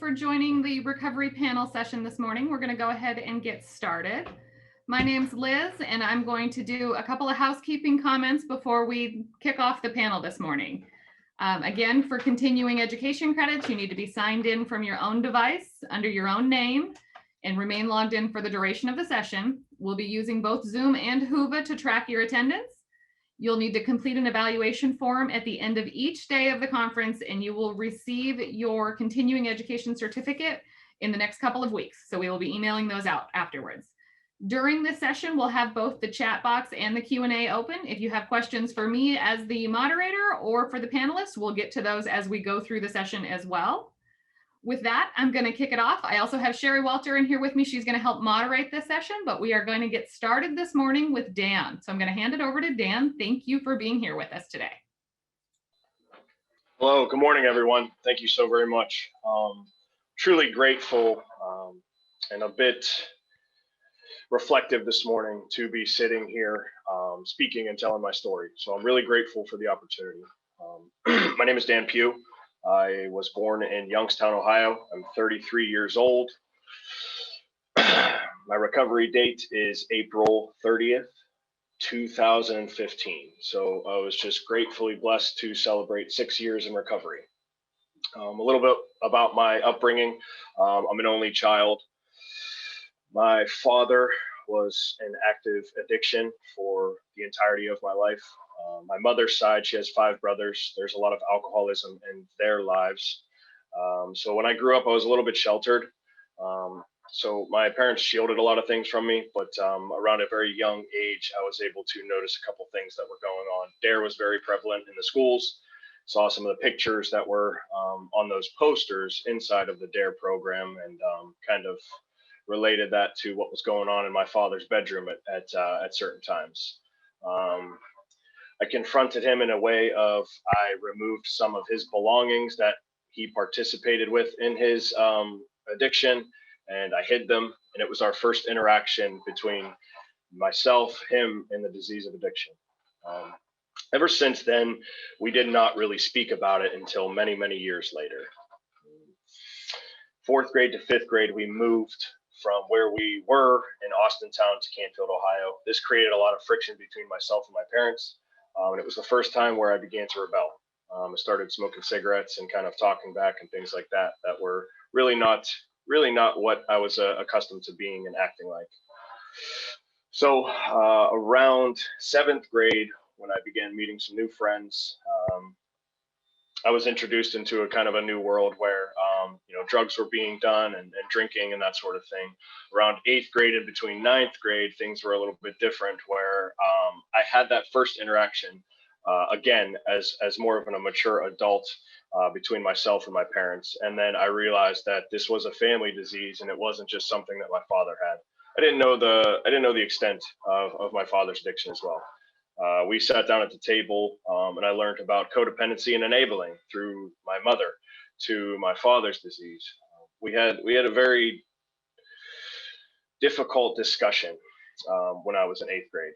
for joining the recovery panel session this morning. We're going to go ahead and get started. My name's Liz, and I'm going to do a couple of housekeeping comments before we kick off the panel this morning. Again, for continuing education credits, you need to be signed in from your own device under your own name and remain logged in for the duration of the session. We'll be using both Zoom and OACBHA to track your attendance. You'll need to complete an evaluation form at the end of each day of the conference, and you will receive your continuing education certificate in the next couple of weeks. So we will be emailing those out afterwards. During this session, we'll have both the chat box and the Q&A open. If you have questions for me as the moderator or for the panelists, we'll get to those as we go through the session as well. With that, I'm going to kick it off. I also have Sherry Walter in here with me. She's going to help moderate this session, but we are going to get started this morning with Dan. So I'm going to hand it over to Dan. Thank you for being here with us today. Hello, good morning, everyone. Thank you so very much. Truly grateful and a bit reflective this morning to be sitting here speaking and telling my story. So I'm really grateful for the opportunity. My name is Dan Pugh. I was born in Youngstown, Ohio. I'm 33 years old. My recovery date is April 30th, 2015. So I was just gratefully blessed to celebrate 6 years in recovery. A little bit about my upbringing. I'm an only child. My father was in active addiction for the entirety of my life. My mother's side, she has 5 brothers. There's a lot of alcoholism in their lives. So when I grew up, I was a little bit sheltered. So my parents shielded a lot of things from me, but around a very young age, I was able to notice a couple things that were going on. DARE was very prevalent in the schools. Saw some of the pictures that were on those posters inside of the DARE program, and kind of related that to what was going on in my father's bedroom at certain times. I confronted him in a way of I removed some of his belongings that he participated with in his addiction, and I hid them. And it was our first interaction between myself, him, and the disease of addiction. Ever since then, we did not really speak about it until many, many years later. 4th grade to 5th grade, we moved from where we were in Austintown to Canfield, Ohio. This created a lot of friction between myself and my parents. And it was the first time where I began to rebel. I started smoking cigarettes and kind of talking back and things like that that were really not what I was accustomed to being and acting like. So around 7th grade, when I began meeting some new friends, I was introduced into a kind of a new world where drugs were being done and drinking and that sort of thing. Around 8th grade and between 9th grade, things were a little bit different, where I had that first interaction again as more of a mature adult between myself and my parents. And then I realized that this was a family disease, and it wasn't just something that my father had. I didn't know the extent of my father's addiction as well. We sat down at the table, and I learned about codependency and enabling through my mother to my father's disease. We had a very difficult discussion when I was in 8th grade.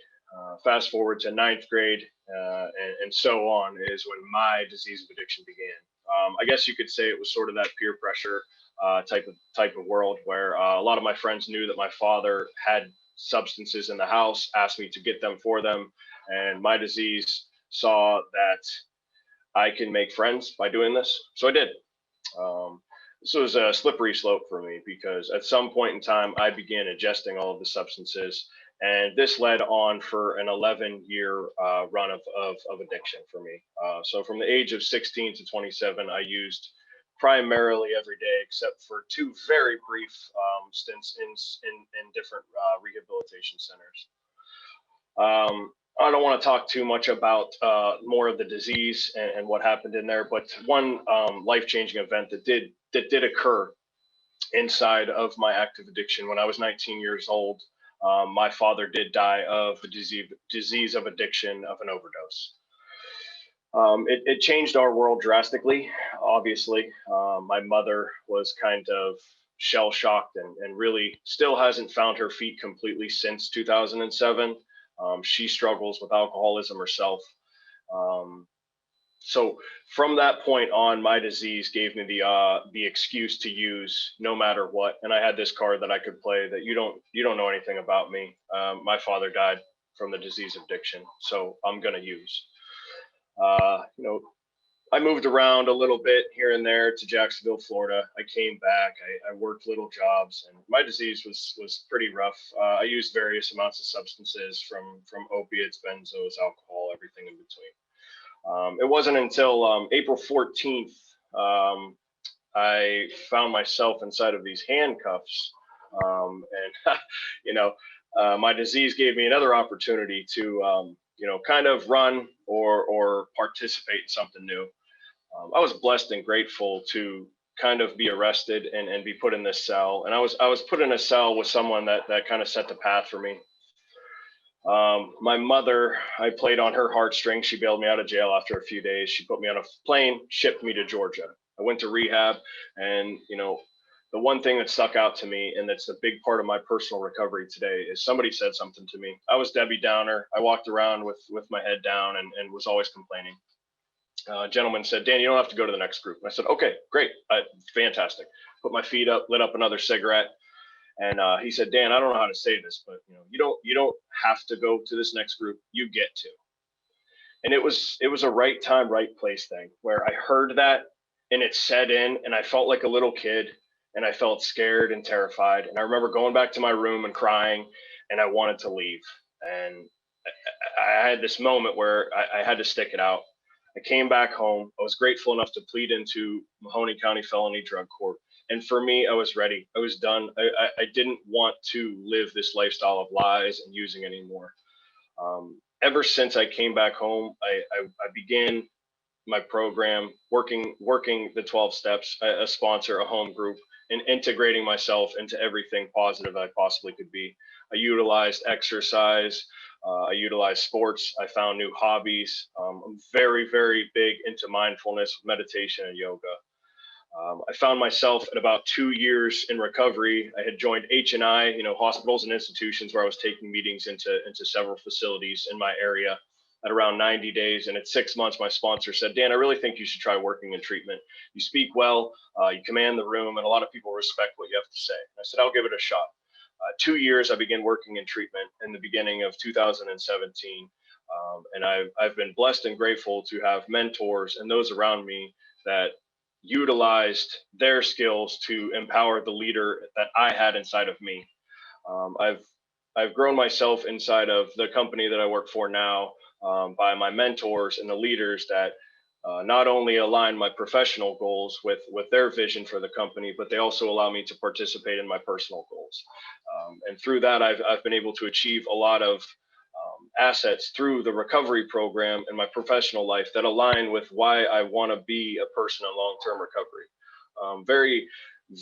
Fast forward to 9th grade and so on is when my disease of addiction began. I guess you could say it was sort of that peer pressure type of world where a lot of my friends knew that my father had substances in the house, asked me to get them for them, and my disease saw that I can make friends by doing this, so I did. This was a slippery slope for me because at some point in time, I began ingesting all of the substances, and this led on for an 11-year run of addiction for me. So from the age of 16 to 27, I used primarily every day, except for 2 very brief stints in different rehabilitation centers. I don't want to talk too much about more of the disease and what happened in there, but one life-changing event that did occur inside of my active addiction when I was 19 years old. My father did die of the disease of addiction of an overdose. It changed our world drastically, obviously. My mother was kind of shell-shocked and really still hasn't found her feet completely since 2007. She struggles with alcoholism herself. So from that point on, my disease gave me the excuse to use no matter what. And I had this card that I could play that you don't know anything about me. My father died from the disease of addiction, so I'm gonna use. You know, I moved around a little bit here and there to Jacksonville, Florida. I came back. I worked little jobs, and my disease was pretty rough. I used various amounts of substances, from opiates, benzos, alcohol, everything in between. It wasn't until April 14th I found myself inside of these handcuffs, and you know, my disease gave me another opportunity to kind of run or participate in something new. I was blessed and grateful to kind of be arrested and be put in this cell. And I was put in a cell with someone that kind of set the path for me. My mother, I played on her heartstrings. She bailed me out of jail after a few days. She put me on a plane, shipped me to Georgia. I went to rehab, and the one thing that stuck out to me, and that's a big part of my personal recovery today, is somebody said something to me. I was Debbie Downer. I walked around with my head down and was always complaining. A gentleman said, "Dan, you don't have to go to the next group." And I said, "Okay, great, fantastic." Put my feet up, lit up another cigarette, and he said, "Dan, I don't know how to say this, but you don't have to go to this next group. You get to." And it was a right time, right place thing, where I heard that and it set in, and I felt like a little kid, and I felt scared and terrified. And I remember going back to my room and crying, and I wanted to leave. And I had this moment where I had to stick it out. I came back home. I was grateful enough to plead into Mahoney County Felony Drug Court. And for me, I was ready. I was done. I didn't want to live this lifestyle of lies and using anymore. Ever since I came back home, I began my program, working the 12 steps, a sponsor, a home group, and integrating myself into everything positive I possibly could be. I utilized exercise. I utilized sports. I found new hobbies. I'm very, very big into mindfulness, meditation, and yoga. I found myself at about 2 years in recovery. I had joined H&I, hospitals and institutions, where I was taking meetings into several facilities in my area at around 90 days. And at 6 months, my sponsor said, "Dan, I really think you should try working in treatment. You speak well, you command the room, and a lot of people respect what you have to say." And I said, "I'll give it a shot." 2 years, I began working in treatment in the beginning of 2017. And I've been blessed and grateful to have mentors and those around me that utilized their skills to empower the leader that I had inside of me. I've grown myself inside of the company that I work for now by my mentors and the leaders that not only align my professional goals with their vision for the company, but they also allow me to participate in my personal goals. And through that, I've been able to achieve a lot of assets through the recovery program in my professional life that align with why I want to be a person in long-term recovery. Very,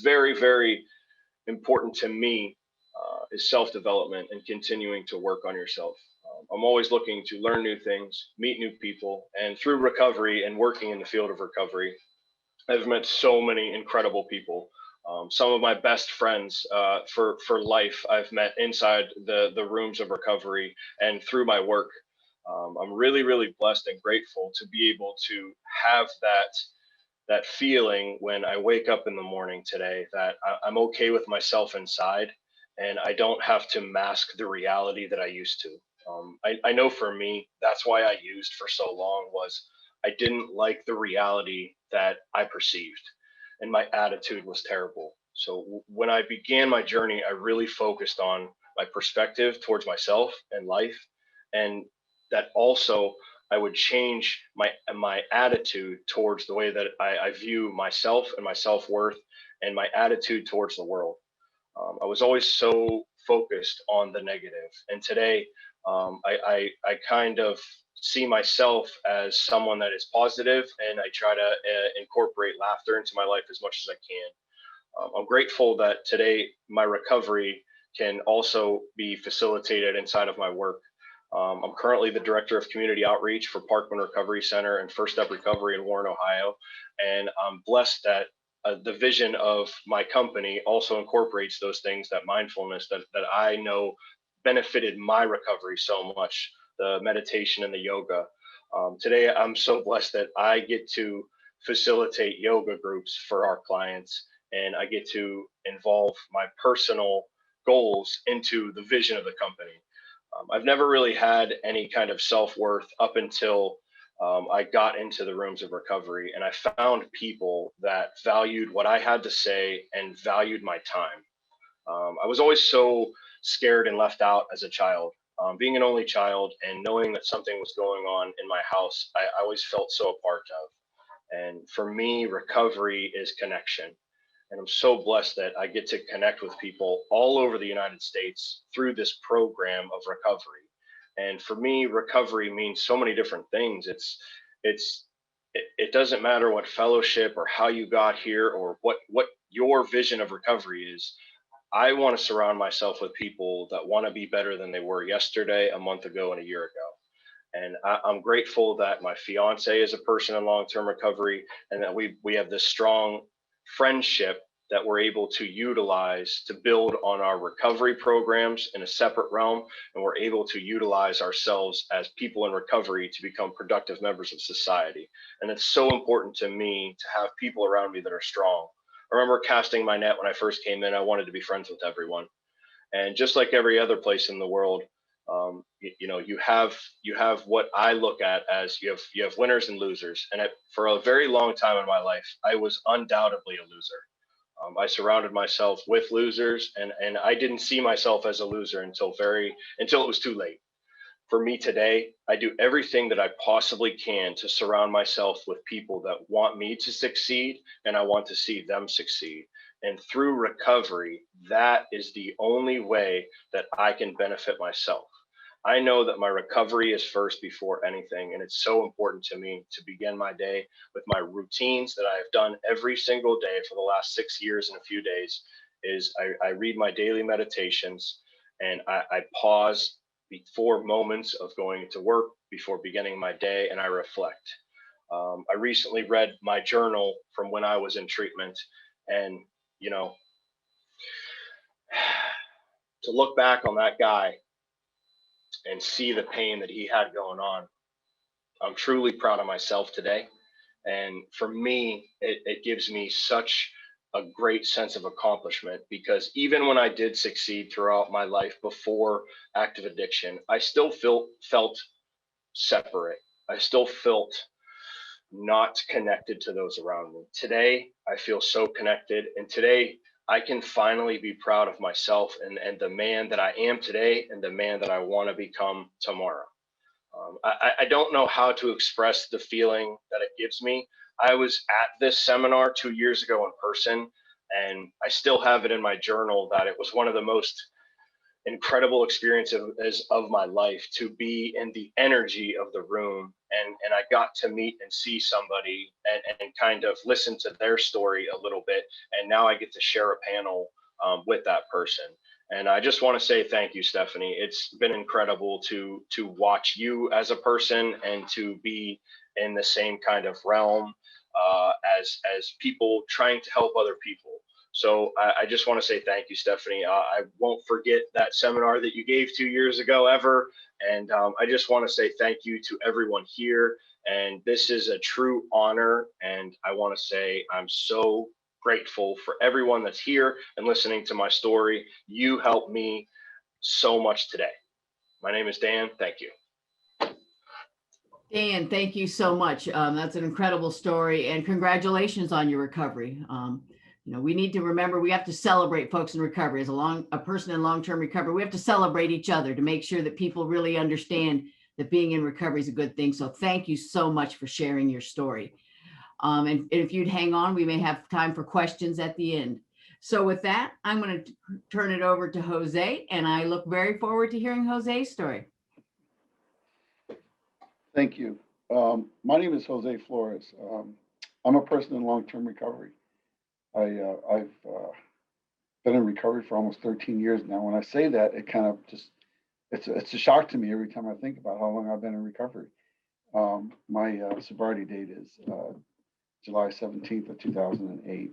very, very important to me is self-development and continuing to work on yourself. I'm always looking to learn new things, meet new people, and through recovery and working in the field of recovery, I've met so many incredible people. Some of my best friends for life I've met inside the rooms of recovery and through my work. I'm really, really blessed and grateful to be able to have that feeling when I wake up in the morning today, that I'm okay with myself inside, and I don't have to mask the reality that I used to. I know for me, that's why I used for so long, was I didn't like the reality that I perceived, and my attitude was terrible. So when I began my journey, I really focused on my perspective towards myself and life, and that also I would change my attitude towards the way that I view myself and my self-worth and my attitude towards the world. I was always so focused on the negative, and today I kind of see myself as someone that is positive, and I try to incorporate laughter into my life as much as I can. I'm grateful that today my recovery can also be facilitated inside of my work. I'm currently the director of community outreach for Parkman Recovery Center and First Step Recovery in Warren, Ohio. And I'm blessed that the vision of my company also incorporates those things, that mindfulness that I know benefited my recovery so much, the meditation and the yoga. Today, I'm so blessed that I get to facilitate yoga groups for our clients, and I get to involve my personal goals into the vision of the company. I've never really had any kind of self-worth up until I got into the rooms of recovery, and I found people that valued what I had to say and valued my time. I was always so scared and left out as a child. Being an only child and knowing that something was going on in my house, I always felt so a part of. And for me, recovery is connection. And I'm so blessed that I get to connect with people all over the United States through this program of recovery. And for me, recovery means so many different things. It doesn't matter what fellowship or how you got here or what your vision of recovery is. I want to surround myself with people that want to be better than they were yesterday, a month ago, and a year ago. And I'm grateful that my fiance is a person in long-term recovery, and that we have this strong friendship that we're able to utilize to build on our recovery programs in a separate realm, and we're able to utilize ourselves as people in recovery to become productive members of society. And it's so important to me to have people around me that are strong. I remember casting my net when I first came in. I wanted to be friends with everyone, and just like every other place in the world, you have what I look at as you have winners and losers. And for a very long time in my life, I was undoubtedly a loser. I surrounded myself with losers, and I didn't see myself as a loser until it was too late. For me today, I do everything that I possibly can to surround myself with people that want me to succeed, and I want to see them succeed. And through recovery, that is the only way that I can benefit myself. I know that my recovery is first before anything, and it's so important to me to begin my day with my routines that I have done every single day for the last 6 years and a few days. I read my daily meditations, and I pause before moments of going to work, before beginning my day, and I reflect. I recently read my journal from when I was in treatment, and you know, to look back on that guy and see the pain that he had going on, I'm truly proud of myself today. And for me, it gives me such a great sense of accomplishment, because even when I did succeed throughout my life before active addiction, I still felt separate. I still felt not connected to those around me. Today, I feel so connected. And today, I can finally be proud of myself and the man that I am today and the man that I want to become tomorrow. I don't know how to express the feeling that it gives me. I was at this seminar 2 years ago in person, and I still have it in my journal that it was one of the most incredible experiences of my life to be in the energy of the room. And I got to meet and see somebody and kind of listen to their story a little bit. And now I get to share a panel with that person. And I just want to say thank you, Stefanie. It's been incredible to watch you as a person and to be in the same kind of realm as people trying to help other people. So I just want to say thank you, Stefanie. I won't forget that seminar that you gave 2 years ago ever. And I just want to say thank you to everyone here. And this is a true honor. And I want to say I'm so grateful for everyone that's here and listening to my story. You helped me so much today. My name is Dan. Thank you. Dan, thank you so much. That's an incredible story, and congratulations on your recovery. We need to remember we have to celebrate folks in recovery. As a person in long-term recovery, we have to celebrate each other to make sure that people really understand that being in recovery is a good thing. So thank you so much for sharing your story. And if you'd hang on, we may have time for questions at the end. So with that, I'm going to turn it over to Jose, and I look very forward to hearing Jose's story. Thank you. My name is Jose Flores. I'm a person in long-term recovery. I've been in recovery for almost 13 years now. When I say that, it kind of just, it's a shock to me every time I think about how long I've been in recovery. My sobriety date is July 17th of 2008.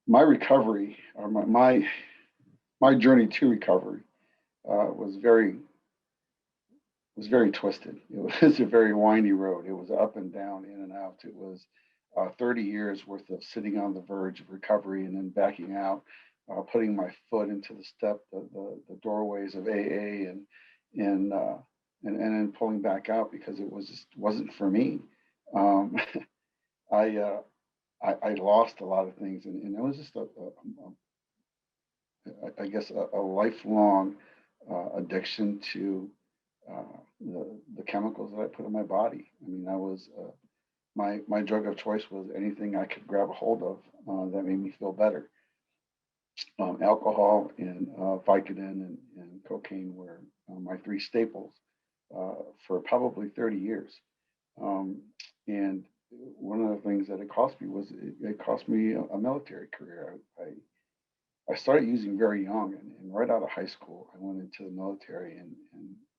My recovery, or my journey to recovery was was very twisted. It was a very windy road. It was up and down, in and out. It was 30 years worth of sitting on the verge of recovery and then backing out, putting my foot into the doorways of AA and then pulling back out because it wasn't for me. I lost a lot of things, and it was just I guess a lifelong addiction to the chemicals that I put in my body. I mean, I was my drug of choice was anything I could grab a hold of that made me feel better. Alcohol and Vicodin and cocaine were my three staples for probably 30 years. And one of the things that it cost me was it cost me a military career. I started using very young, and right out of high school, I went into the military, and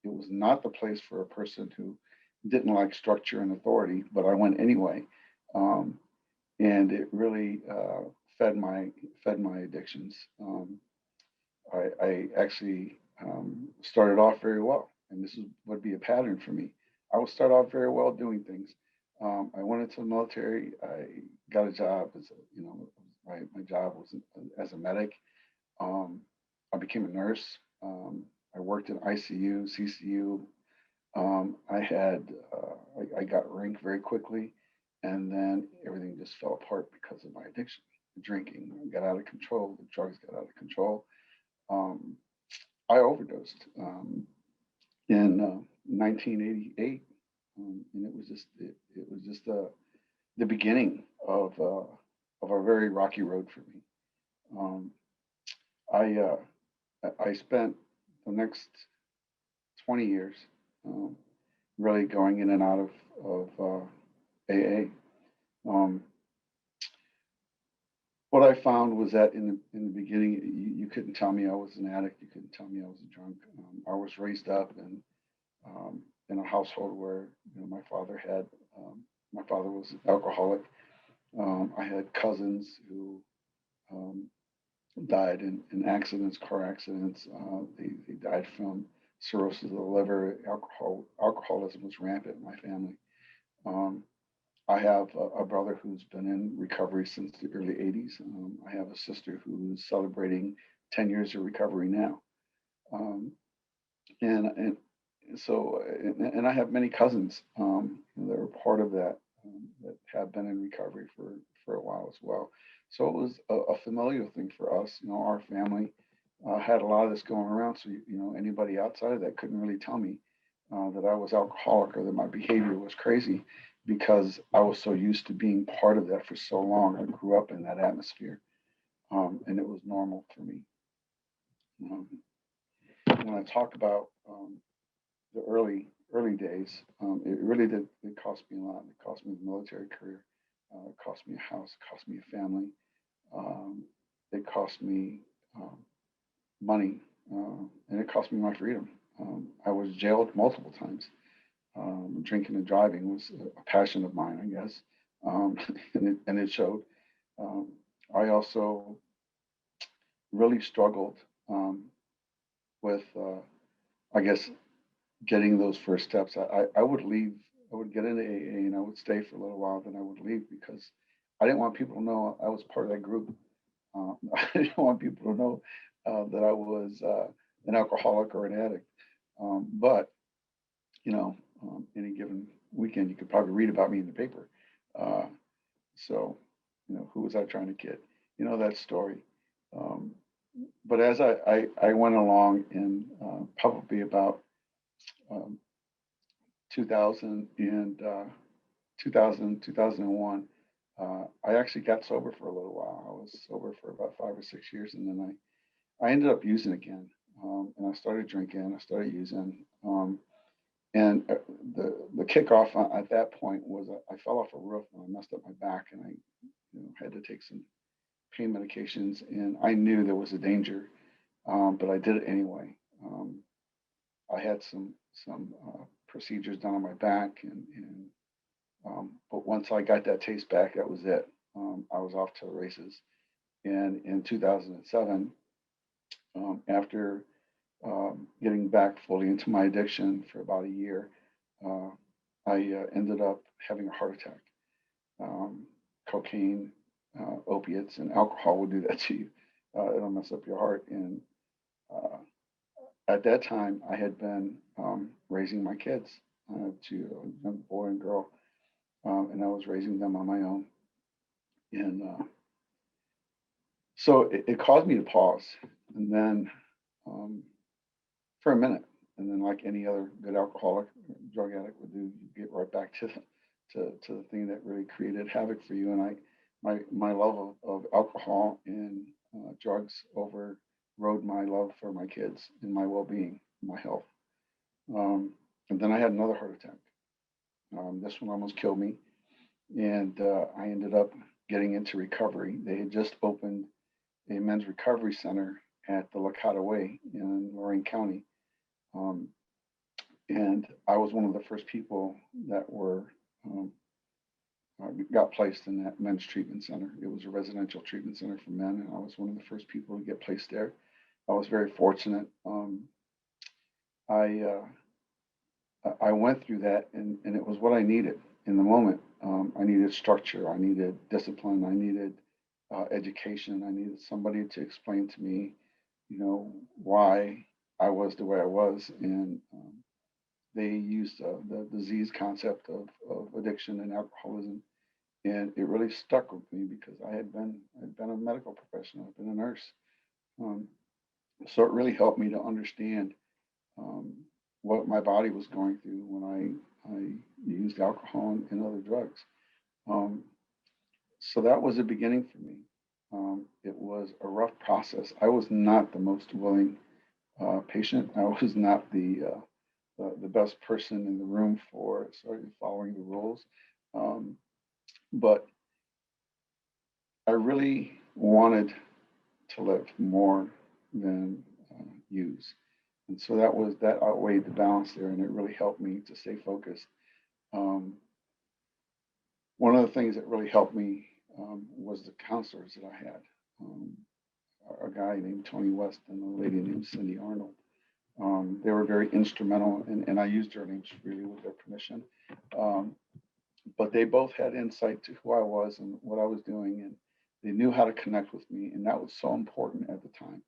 it was not the place for a person who didn't like structure and authority, but I went anyway. And it really fed my addictions. I actually started off very well, and this would be a pattern for me. I would start off very well doing things. I went into the military. I got a job as my job was as a medic. I became a nurse. I worked in ICU, CCU. I got rank very quickly, and then everything just fell apart because of my addiction. The drinking got out of control. The drugs got out of control. I overdosed in 1988, and it was just the beginning of a very rocky road for me. I spent the next 20 years really going in and out of AA. What I found was that in the beginning, you couldn't tell me I was an addict. You couldn't tell me I was a drunk. I was raised up in a household where my father was an alcoholic. I had cousins who died in accidents, car accidents. They died from cirrhosis of the liver. Alcoholism was rampant in my family. I have a brother who's been in recovery since the early 80s. I have a sister who's celebrating 10 years of recovery now. And I have many cousins that are part of that that have been in recovery for a while as well. So it was a familiar thing for us. Our family had a lot of this going around. So anybody outside of that couldn't really tell me that I was alcoholic or that my behavior was crazy, because I was so used to being part of that for so long. I grew up in that atmosphere, and it was normal for me. When I talk about the early days, it really did. It cost me a lot. It cost me the military career. It cost me a house. It cost me a family. It cost me money, and it cost me my freedom. I was jailed multiple times. Drinking and driving was a passion of mine, I guess, and it showed. I also really struggled with, I guess, getting those first steps. I would leave. I would get into AA and I would stay for a little while, then I would leave because I didn't want people to know I was part of that group. I didn't want people to know that I was an alcoholic or an addict. But any given weekend, you could probably read about me in the paper. So, who was I trying to kid? That story. But as I went along in probably about 2001, I actually got sober for a little while. I was sober for about 5 or 6 years, and then I ended up using again. And I started drinking. I started using. And the kickoff at that point was I fell off a roof and I messed up my back, and I had to take some pain medications, and I knew there was a danger, but I did it anyway. I had some procedures done on my back, but once I got that taste back, that was it. I was off to the races. And in 2007, after getting back fully into my addiction for about a year, I ended up having a heart attack. Cocaine, opiates, and alcohol will do that to you. It'll mess up your heart. And uh, at that time, I had been raising my kids, to a young boy and girl, and I was raising them on my own. And so it caused me to pause, and then um, for a minute, and then like any other good alcoholic, drug addict would do, you get right back to the thing that really created havoc for you. And my love of alcohol and drugs overrode my love for my kids and my well-being, my health. And then I had another heart attack. This one almost killed me, and I ended up getting into recovery. They had just opened a men's recovery center at the Licata Way in Lorain County. Um, and I was one of the first people that were got placed in that men's treatment center. It was a residential treatment center for men, and I was one of the first people to get placed there. I was very fortunate. I went through that, and it was what I needed in the moment. I needed structure. I needed discipline. I needed education. I needed somebody to explain to me, why I was the way I was. And they used the disease concept of addiction and alcoholism, and it really stuck with me because I'd been a medical professional. I've been a nurse, so it really helped me to understand um, what my body was going through when I used alcohol and other drugs. Um, so that was a beginning for me. It was a rough process. I was not the most willing patient. I was not the best person in the room for following the rules. But I really wanted to live more than use. And so that outweighed the balance there, and it really helped me to stay focused. Um, One of the things that really helped me was the counselors that I had. Um, a guy named Tony West and a lady named Cindy Arnold. They were very instrumental, and I used their names freely with their permission. Um, but they both had insight to who I was and what I was doing, and they knew how to connect with me, and that was so important at the time.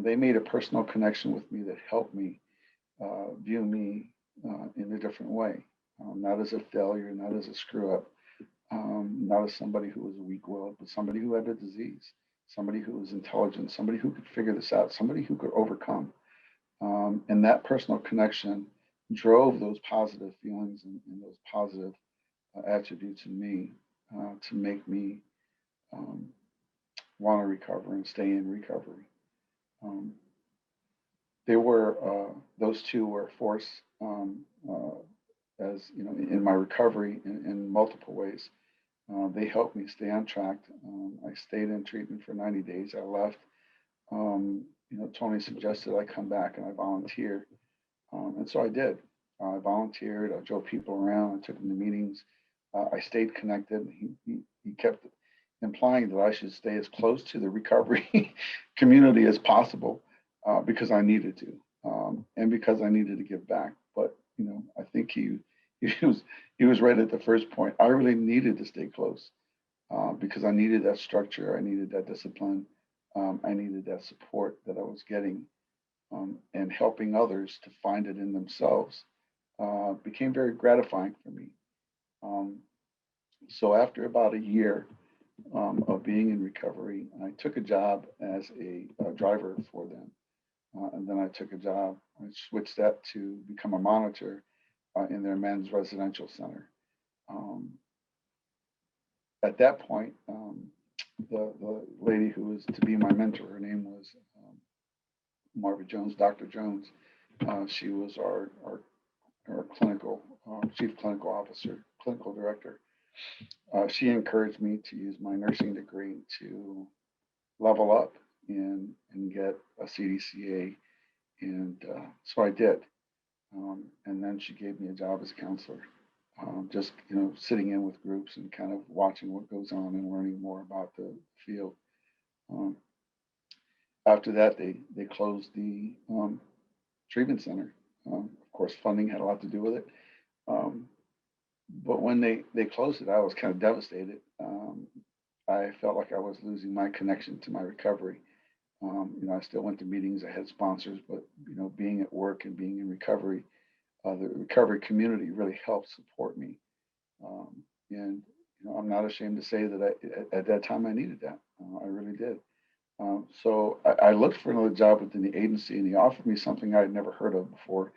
They made a personal connection with me that helped me view me in a different way, not as a failure, not as a screw up, not as somebody who was weak-willed, but somebody who had a disease, somebody who was intelligent, somebody who could figure this out, somebody who could overcome. And that personal connection drove those positive feelings and those positive attributes in me to make me want to recover and stay in recovery. Um, they were those two were a force as in my recovery in multiple ways. They helped me stay on track. I stayed in treatment for 90 days. I left. Tony suggested I come back and I volunteer, and so I did. I volunteered. I drove people around. I took them to meetings. I stayed connected. He kept implying that I should stay as close to the recovery community as possible because I needed to, and because I needed to give back. But I think he was right at the first point. I really needed to stay close because I needed that structure. I needed that discipline. I needed that support that I was getting, and helping others to find it in themselves became very gratifying for me. Um, so after about a year of being in recovery, I took a job as a driver for them. And then I took a job, I switched that to become a monitor in their men's residential center. Um, at that point, the lady who was to be my mentor, her name was Marva Jones, Dr. Jones. She was our clinical chief clinical officer, clinical director. She encouraged me to use my nursing degree to level up and get a CDCA, and so I did. And then she gave me a job as a counselor, just sitting in with groups and kind of watching what goes on and learning more about the field. Um, after that, they closed the treatment center. Of course, funding had a lot to do with it. But when they closed it, I was kind of devastated. I felt like I was losing my connection to my recovery. I still went to meetings, I had sponsors, but being at work and being in recovery, the recovery community really helped support me. And I'm not ashamed to say that at that time I needed that. I really did. So I looked for another job within the agency, and he offered me something I had never heard of before,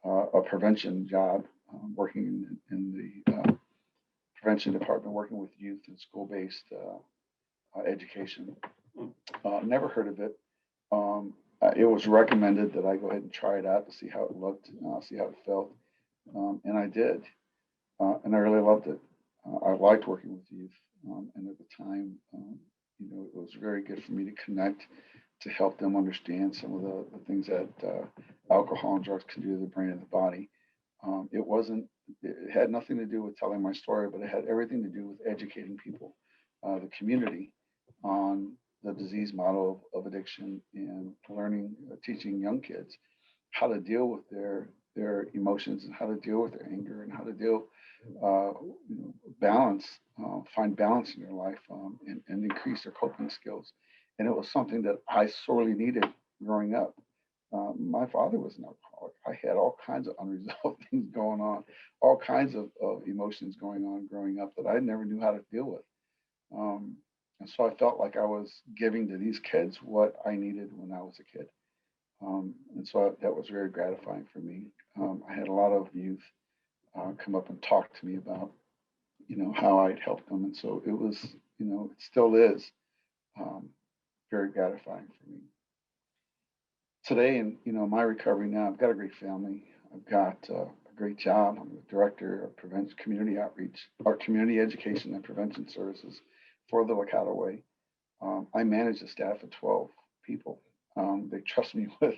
a prevention job, working in the prevention department, working with youth and school-based education. Never heard of it. It was recommended that I go ahead and try it out to see how it looked, see how it felt, and I did, and I really loved it. I liked working with youth, and at the time, it was very good for me to connect, to help them understand some of the things that alcohol and drugs can do to the brain and the body. It had nothing to do with telling my story, but it had everything to do with educating people, the community, on the disease model of addiction, and learning, teaching young kids how to deal with their emotions, and how to deal with their anger, and how to deal, balance, find balance in their life, and increase their coping skills. And it was something that I sorely needed growing up. My father was an alcoholic. I had all kinds of unresolved things going on, all kinds of emotions going on growing up that I never knew how to deal with. And so I felt like I was giving to these kids what I needed when I was a kid. And so that was very gratifying for me. I had a lot of youth come up and talk to me about, how I'd helped them. And so it was, it still is very gratifying for me. Today, in my recovery now, I've got a great family. I've got a great job. I'm the director of prevention, community outreach, or community education and prevention services for the Wakata Way. I manage a staff of 12 people. They trust me with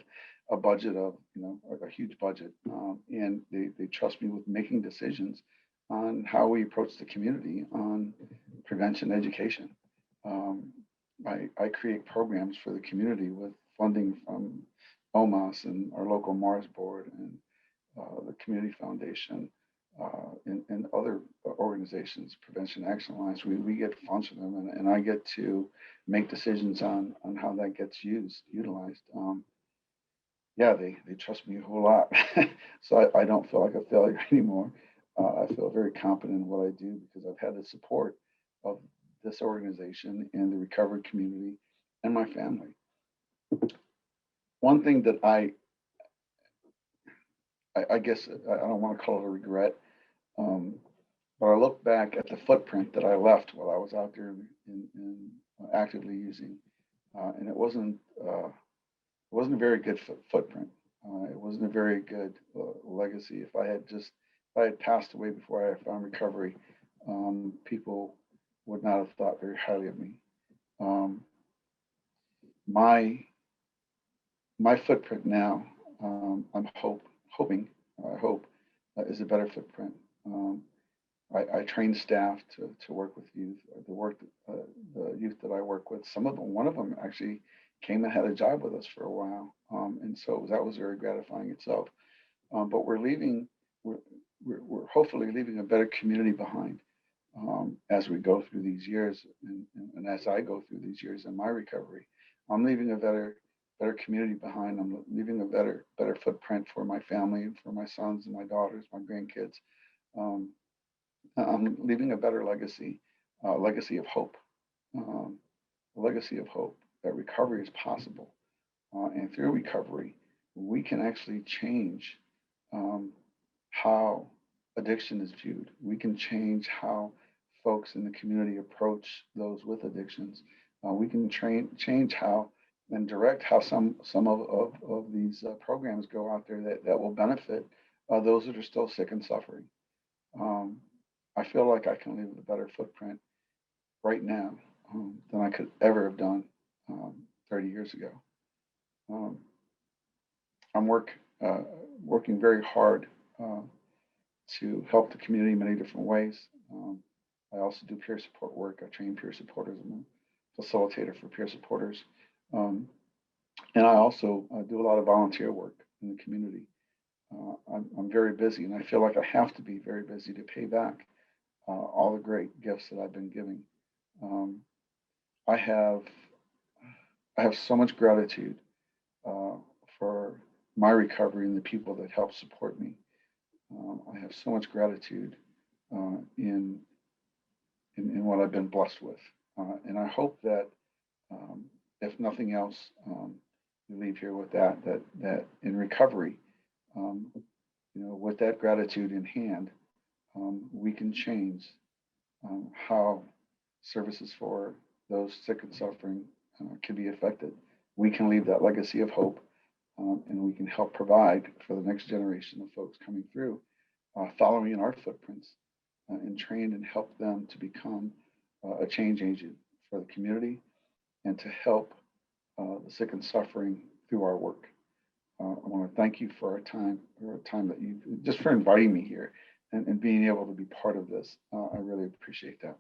a budget of, a huge budget, and they trust me with making decisions on how we approach the community on prevention education. I create programs for the community with funding from OMAS and our local Mars board, and the Community Foundation, and other organizations, Prevention Action Alliance. We get funds from them, and I get to make decisions on how that gets utilized. They trust me a whole lot. So I don't feel like a failure anymore. I feel very confident in what I do because I've had the support of this organization and the recovery community and my family. One thing that I guess I don't want to call it a regret, but I look back at the footprint that I left while I was out there in actively using, and it wasn't a very good footprint. It wasn't a very good legacy. If I had passed away before I found recovery, people would not have thought very highly of me. My footprint now, I'm hoping, is a better footprint. I train staff to work with youth. The youth that I work with, one of them actually came and had a job with us for a while, and so that was very gratifying itself. But we're hopefully leaving a better community behind as we go through these years, and as I go through these years in my recovery. I'm leaving a better community behind. I'm leaving a better footprint for my family and for my sons and my daughters, my grandkids. I'm leaving a better legacy, legacy of hope, a legacy of hope that recovery is possible. And through recovery, we can actually change how addiction is viewed. We can change how folks in the community approach those with addictions. We can change how and direct how some of these programs go out there that will benefit those that are still sick and suffering. I feel like I can leave with a better footprint right now than I could ever have done 30 years ago. I'm working very hard to help the community in many different ways. I also do peer support work. I train peer supporters. I'm a facilitator for peer supporters. And I also do a lot of volunteer work in the community. I'm very busy, and I feel like I have to be very busy to pay back all the great gifts that I've been giving. I have so much gratitude for my recovery and the people that help support me. I have so much gratitude in what I've been blessed with, and I hope that if nothing else, you leave here with that in recovery, with that gratitude in hand, we can change how services for those sick and suffering can be affected. We can leave that legacy of hope, and we can help provide for the next generation of folks coming through, following in our footprints, and train and help them to become a change agent for the community and to help the sick and suffering through our work. I want to thank you for our time that you just for inviting me here and being able to be part of this. I really appreciate that.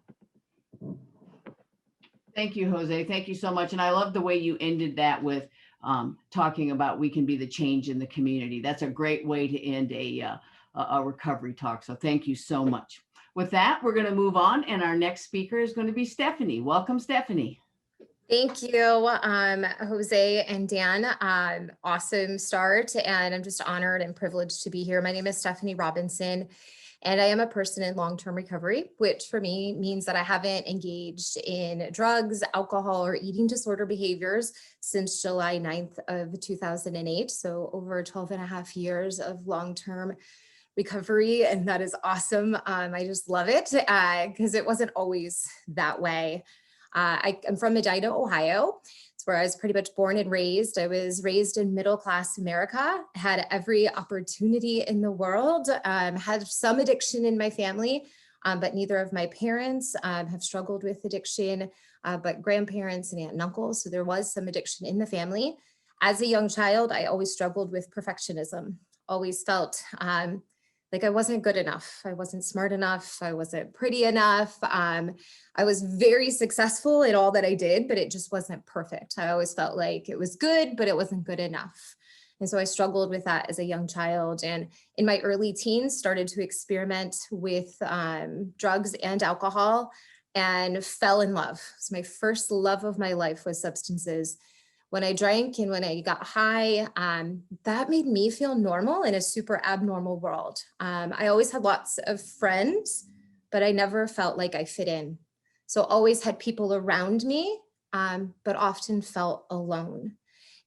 Thank you, Jose. Thank you so much. And I love the way you ended that with talking about we can be the change in the community. That's a great way to end a recovery talk. So thank you so much. With that, we're going to move on. And our next speaker is going to be Stefanie. Welcome, Stefanie. Thank you, Jose and Dan. Awesome start. And I'm just honored and privileged to be here. My name is Stefanie Robinson, and I am a person in long-term recovery, which for me means that I haven't engaged in drugs, alcohol, or eating disorder behaviors since July 9th of 2008. So over 12 and a half years of long-term recovery. And that is awesome. I just love it because it wasn't always that way. I'm from Medina, Ohio. It's where I was pretty much born and raised. I was raised in middle-class America, had every opportunity in the world, had some addiction in my family, but neither of my parents have struggled with addiction, but grandparents and aunt and uncle. So there was some addiction in the family. As a young child, I always struggled with perfectionism, always felt like I wasn't good enough. I wasn't smart enough. I wasn't pretty enough. I was very successful in all that I did, but it just wasn't perfect. I always felt like it was good, but it wasn't good enough. And so I struggled with that as a young child. And in my early teens, started to experiment with drugs and alcohol and fell in love. So my first love of my life was substances. When I drank and when I got high, that made me feel normal in a super abnormal world. I always had lots of friends, but I never felt like I fit in. So always had people around me, but often felt alone.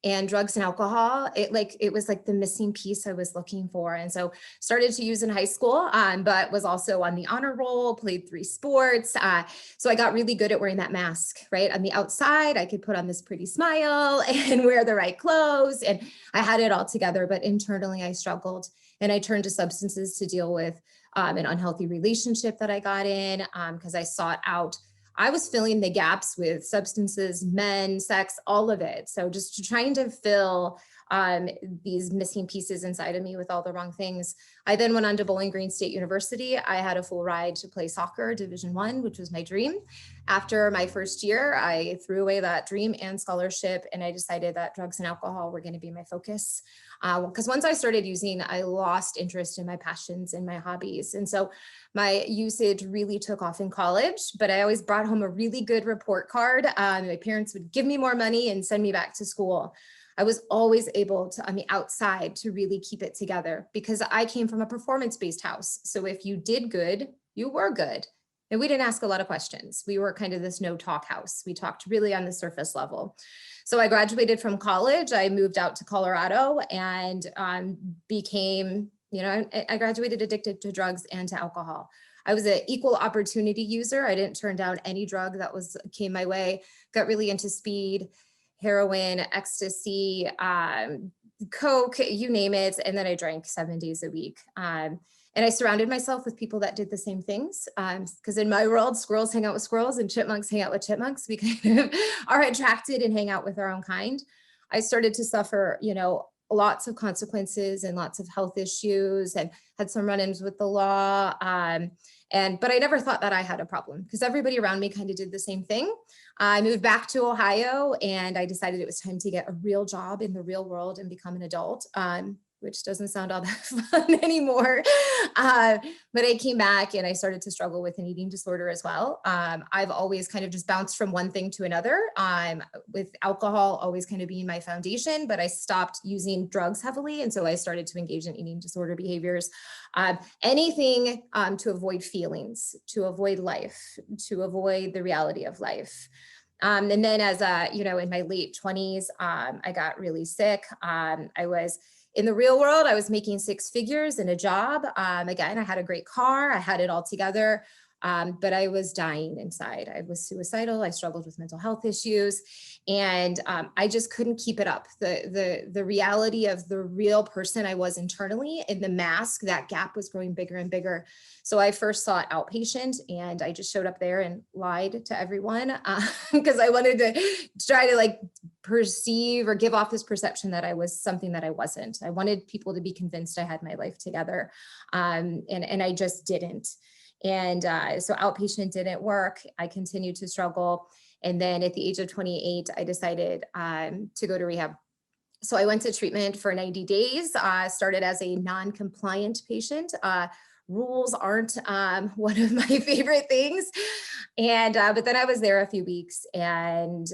And drugs and alcohol, it was like the missing piece I was looking for. And so started to use in high school, but was also on the honor roll, played 3 sports. So I got really good at wearing that mask, right? On the outside, I could put on this pretty smile and wear the right clothes. And I had it all together, but internally I struggled. And I turned to substances to deal with an unhealthy relationship that I got in because I sought out. I was filling the gaps with substances, men, sex, all of it. So just trying to fill these missing pieces inside of me with all the wrong things. I then went on to Bowling Green State University. I had a full ride to play soccer, Division I, which was my dream. After my first year, I threw away that dream and scholarship, and I decided that drugs and alcohol were going to be my focus. Because once I started using, I lost interest in my passions and my hobbies. And so my usage really took off in college, but I always brought home a really good report card. My parents would give me more money and send me back to school. I was always able to, on the outside, to really keep it together because I came from a performance-based house. So if you did good, you were good. And we didn't ask a lot of questions. We were kind of this no-talk house. We talked really on the surface level. So I graduated from college. I moved out to Colorado and became, I graduated addicted to drugs and to alcohol. I was an equal opportunity user. I didn't turn down any drug that came my way. Got really into speed, heroin, ecstasy, Coke, you name it. And then I drank 7 days a week. And I surrounded myself with people that did the same things. Because in my world, squirrels hang out with squirrels and chipmunks hang out with chipmunks. We kind of are attracted and hang out with our own kind. I started to suffer, lots of consequences and lots of health issues, and had some run-ins with the law. But I never thought that I had a problem, because everybody around me kind of did the same thing. I moved back to Ohio, and I decided it was time to get a real job in the real world and become an adult, which doesn't sound all that fun anymore. But I came back and I started to struggle with an eating disorder as well. I've always kind of just bounced from one thing to another, with alcohol always kind of being my foundation, but I stopped using drugs heavily. And so I started to engage in eating disorder behaviors, anything to avoid feelings, to avoid life, to avoid the reality of life. And then as in my late 20s, I got really sick. I was in the real world, I was making 6 figures in a job. Again, I had a great car, I had it all together, but I was dying inside. I was suicidal. I struggled with mental health issues, and I just couldn't keep it up. The reality of the real person I was internally and the mask, that gap was growing bigger and bigger. So I first sought outpatient, and I just showed up there and lied to everyone because I wanted to try to perceive or give off this perception that I was something that I wasn't. I wanted people to be convinced I had my life together, and I just didn't. And so outpatient didn't work. I continued to struggle. And then at the age of 28, I decided to go to rehab. So I went to treatment for 90 days, started as a non-compliant patient. Rules aren't one of my favorite things. But then I was there a few weeks, and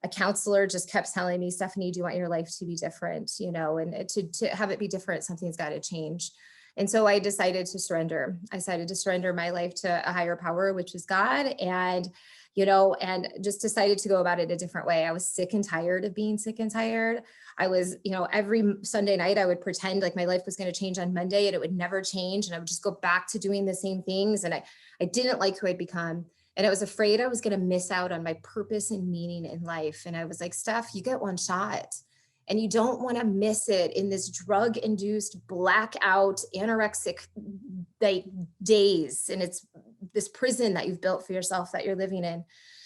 a counselor just kept telling me, Stefanie, do you want your life to be different? And to have it be different, something's got to change. And so I decided to surrender. I decided to surrender my life to a higher power, which is God, and just decided to go about it a different way. I was sick and tired of being sick and tired. I was, every Sunday night I would pretend like my life was going to change on Monday, and it would never change. And I would just go back to doing the same things. And I didn't like who I'd become. And I was afraid I was going to miss out on my purpose and meaning in life. And I was like, Steph, you get one shot. And you don't want to miss it in this drug-induced, blackout, anorexic days. And it's this prison that you've built for yourself that you're living in.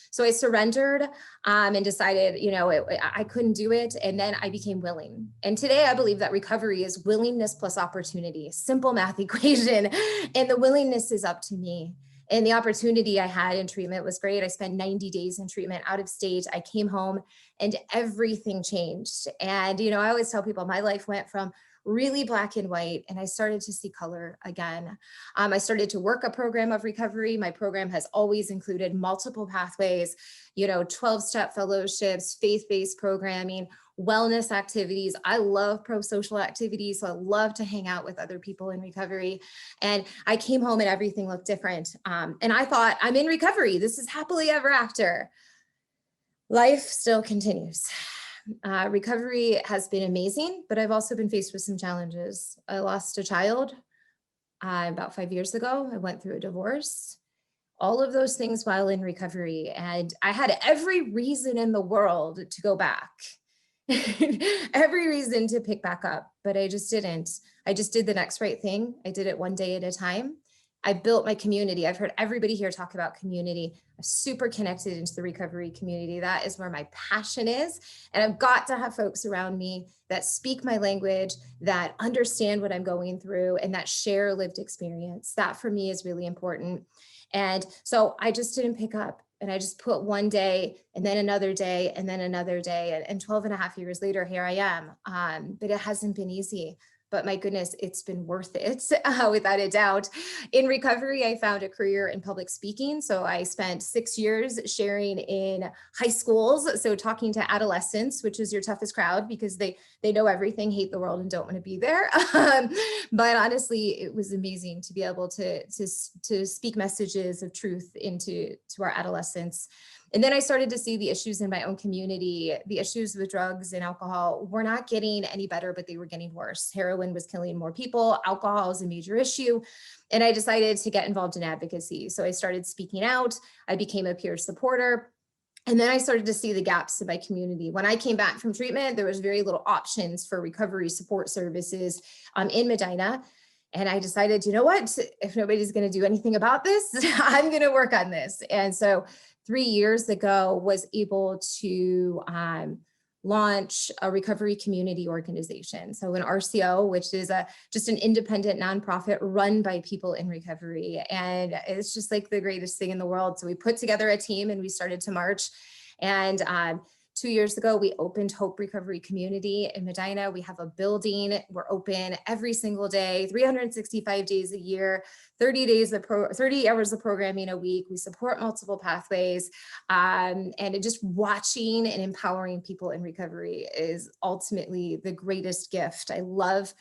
So I surrendered and decided, I couldn't do it. And then I became willing. And today I believe that recovery is willingness plus opportunity, simple math equation. And the willingness is up to me. And the opportunity I had in treatment was great. I spent 90 days in treatment out of state. I came home and everything changed. And, I always tell people my life went from really black and white, and I started to see color again. I started to work a program of recovery. My program has always included multiple pathways, 12-step fellowships, faith-based programming, wellness activities. I love pro-social activities, so I love to hang out with other people in recovery. And I came home and everything looked different. And I thought, I'm in recovery. This is happily ever after. Life still continues. Recovery has been amazing, but I've also been faced with some challenges. I lost a child about 5 years ago. I went through a divorce. All of those things while in recovery. And I had every reason in the world to go back. Every reason to pick back up, but I just didn't. I just did the next right thing. I did it one day at a time. I built my community. I've heard everybody here talk about community. I'm super connected into the recovery community. That is where my passion is. And I've got to have folks around me that speak my language, that understand what I'm going through, and that share lived experience. That for me is really important. And so I just didn't pick up. And I just put one day and then another day and then another day. And 12 and a half years later, here I am. But it hasn't been easy. But my goodness, it's been worth it, without a doubt. In recovery, I found a career in public speaking. So I spent 6 years sharing in high schools. So talking to adolescents, which is your toughest crowd because they know everything, hate the world, and don't want to be there. But honestly, it was amazing to be able to speak messages of truth to our adolescents. And then I started to see the issues in my own community. The issues with drugs and alcohol were not getting any better, but they were getting worse. Heroin was killing more people. Alcohol is a major issue. And I decided to get involved in advocacy. So I started speaking out. I became a peer supporter. And then I started to see the gaps in my community. When I came back from treatment, there was very little options for recovery support services in Medina. And I decided, you know what, if nobody's going to do anything about this, I'm going to work on this. And so 3 years ago was able to launch a recovery community organization. So an RCO, which is just an independent nonprofit run by people in recovery. And it's just like the greatest thing in the world. So we put together a team and we started to march. And 2 years ago, we opened Hope Recovery Community in Medina. We have a building. We're open every single day, 365 days a year, 30 hours of programming a week. We support multiple pathways. And just watching and empowering people in recovery is ultimately the greatest gift. I love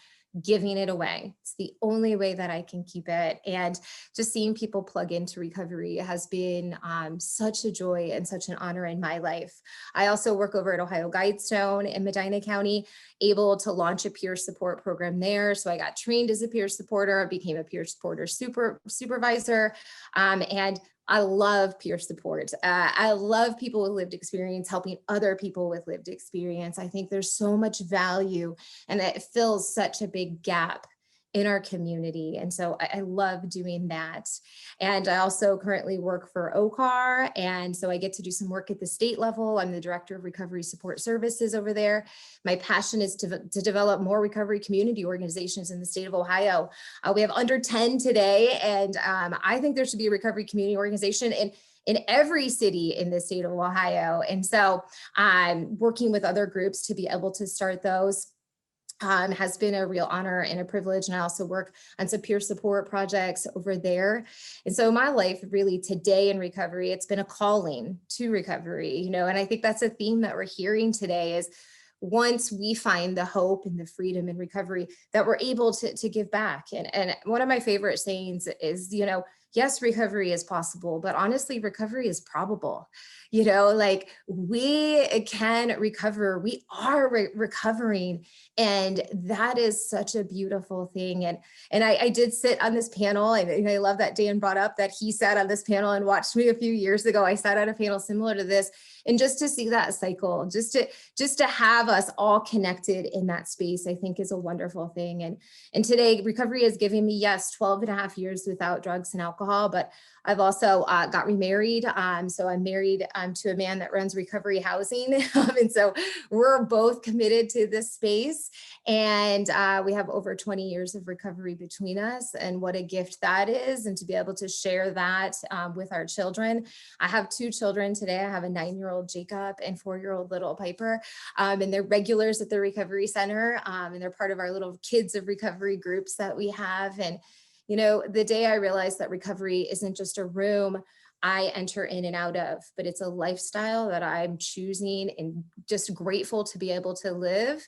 giving it away. It's the only way that I can keep it. And just seeing people plug into recovery has been such a joy and such an honor in my life. I also work over at Ohio Guidestone in Medina County, able to launch a peer support program there. So I got trained as a peer supporter, I became a peer supporter supervisor, and I love peer support. I love people with lived experience, helping other people with lived experience. I think there's so much value and it fills such a big gap in our community. And so I love doing that. And I also currently work for OCAR. And so I get to do some work at the state level. I'm the director of recovery support services over there. My passion is to develop more recovery community organizations in the state of Ohio. We have under 10 today. And I think there should be a recovery community organization in every city in the state of Ohio. And so I'm working with other groups to be able to start those. Has been a real honor and a privilege. And I also work on some peer support projects over there. And so my life really today in recovery, it's been a calling to recovery, you know, and I think that's a theme that we're hearing today is once we find the hope and the freedom in recovery that we're able to give back. And one of my favorite sayings is, you know, yes, recovery is possible, but honestly, recovery is probable. You know, like we can recover, we are recovering. And that is such a beautiful thing. And I did sit on this panel, and I love that Dan brought up that he sat on this panel and watched me a few years ago. I sat at a panel similar to this, and just to see that cycle, just to have us all connected in that space, I think is a wonderful thing. And today recovery has given me, yes, 12 and a half years without drugs and alcohol, but I've also got remarried. So I'm married to a man that runs recovery housing. And so we're both committed to this space. And we have over 20 years of recovery between us. And what a gift that is. And to be able to share that with our children. I have 2 children today. I have a 9-year-old Jacob and 4-year-old little Piper. And they're regulars at the recovery center. And they're part of our little kids of recovery groups that we have. And you know, the day I realized that recovery isn't just a room I enter in and out of, but it's a lifestyle that I'm choosing and just grateful to be able to live,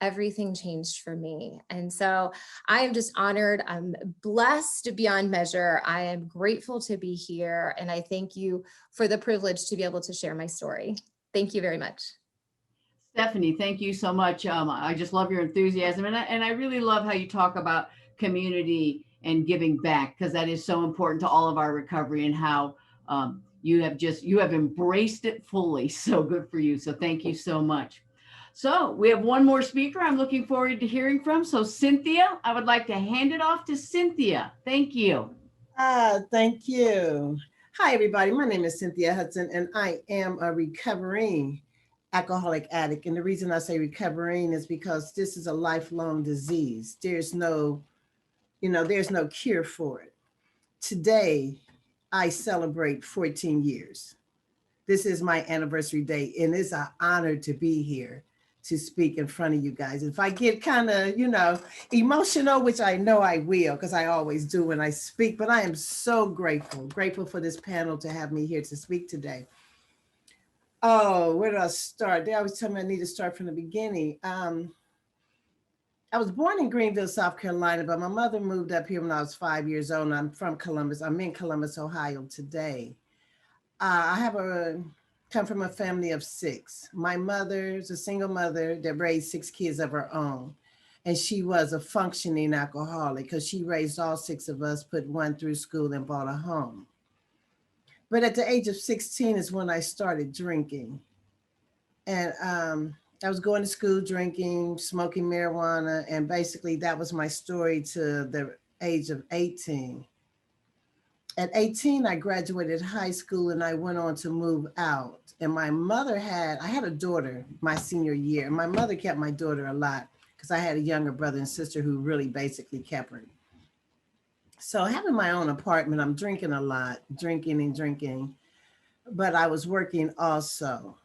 everything changed for me. And so I am just honored. I'm blessed beyond measure. I am grateful to be here. And I thank you for the privilege to be able to share my story. Thank you very much. Stefanie, thank you so much. I just love your enthusiasm. And I really love how you talk about community and giving back, because that is so important to all of our recovery, and how you have embraced it fully. So good for you. So thank you so much. So we have one more speaker I'm looking forward to hearing from. So Cynthia, I would like to hand it off to Cynthia. Thank you. Thank you. Hi, everybody. My name is Cynthia Hudson, and I am a recovering alcoholic addict. And the reason I say recovering is because this is a lifelong disease. There's no cure for it. Today, I celebrate 14 years. This is my anniversary day, and it's an honor to be here to speak in front of you guys. If I get kind of, emotional, which I know I will, because I always do when I speak, but I am so grateful for this panel to have me here to speak today. Oh, where do I start? They always tell me I need to start from the beginning. I was born in Greenville, South Carolina, but my mother moved up here when I was 5 years old. And I'm from Columbus. I'm in Columbus, Ohio today. I come from a family of 6. My mother's a single mother that raised 6 kids of her own. And she was a functioning alcoholic because she raised all 6 of us, put 1 through school, and bought a home. But at the age of 16 is when I started drinking. And I was going to school drinking, smoking marijuana, and basically that was my story to the age of 18. At 18, I graduated high school and I went on to move out. And my mother I had a daughter my senior year. And my mother kept my daughter a lot because I had a younger brother and sister who really basically kept her. So having my own apartment, I'm drinking a lot, drinking and drinking, but I was working also.